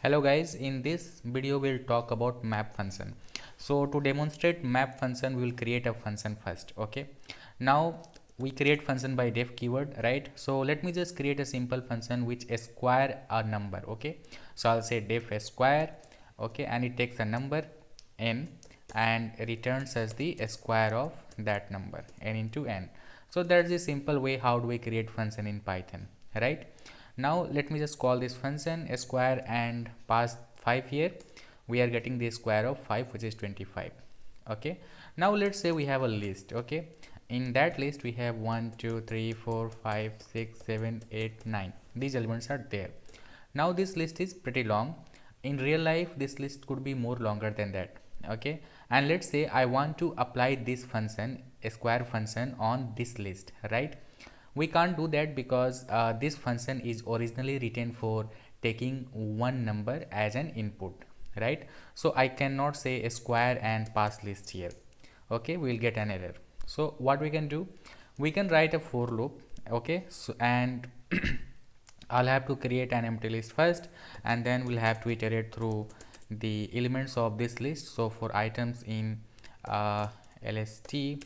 Hello guys, in this video we'll talk about map function. So to demonstrate map function, we will create a function first. Okay, now we create function by def keyword, right? So let me just create a simple function which square a number. Okay, so I'll say def square. Okay, and it takes a number n and returns as the square of that number n into n. So that's the simple way how do we create function in Python, right? Now let me just call this function square and pass 5 here. We are getting the square of 5, which is 25. Okay, now let's say we have a list. Okay, in that list we have 1 2 3 4 5 6 7 8 9. These elements are there. Now this list is pretty long. In real life this list could be more longer than that. Okay, and let's say I want to apply this function, a square function, on this list, right? We can't do that because this function is originally written for taking one number as an input, right? So I cannot say a square and pass list here. Okay, we'll get an error. So what we can do, we can write a for loop. Okay, so and I'll have to create an empty list first, and then we'll have to iterate through the elements of this list. So for items in lst,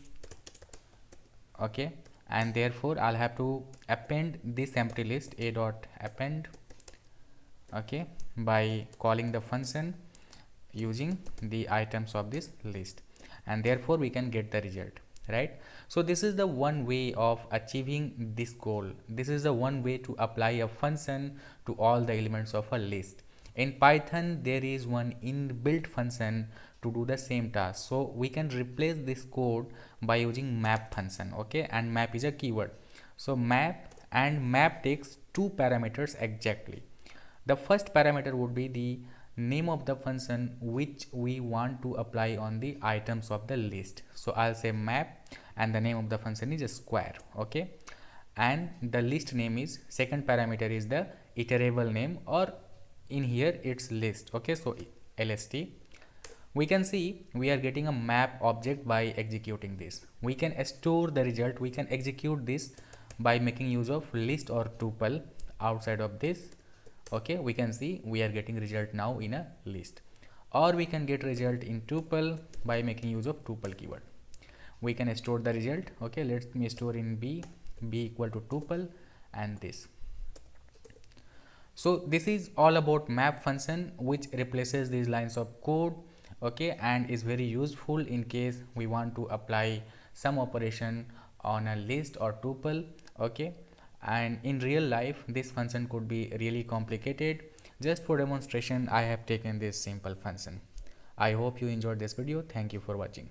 okay, and therefore I'll have to append this empty list a dot append, okay, by calling the function using the items of this list, and therefore we can get the result, right? So this is the one way of achieving this goal. This is the one way to apply a function to all the elements of a list. In Python there is one inbuilt function to do the same task, so we can replace this code by using map function. Okay, and map is a keyword. So map takes two parameters exactly. The first parameter would be the name of the function which we want to apply on the items of the list. So I'll say map, and the name of the function is a square. Okay, and the list name is, second parameter is the iterable name, or in here it's list. Okay, so lst. We can see we are getting a map object by executing this. We can store the result, we can execute this by making use of list or tuple outside of this. Okay, we can see we are getting result now in a list, or we can get result in tuple by making use of tuple keyword. We can store the result. Okay, let me store in b equal to tuple and this. So this is all about map function, which replaces these lines of code. Okay, and is very useful in case we want to apply some operation on a list or tuple. Okay, and in real life this function could be really complicated. Just for demonstration I have taken this simple function. I hope you enjoyed this video. Thank you for watching.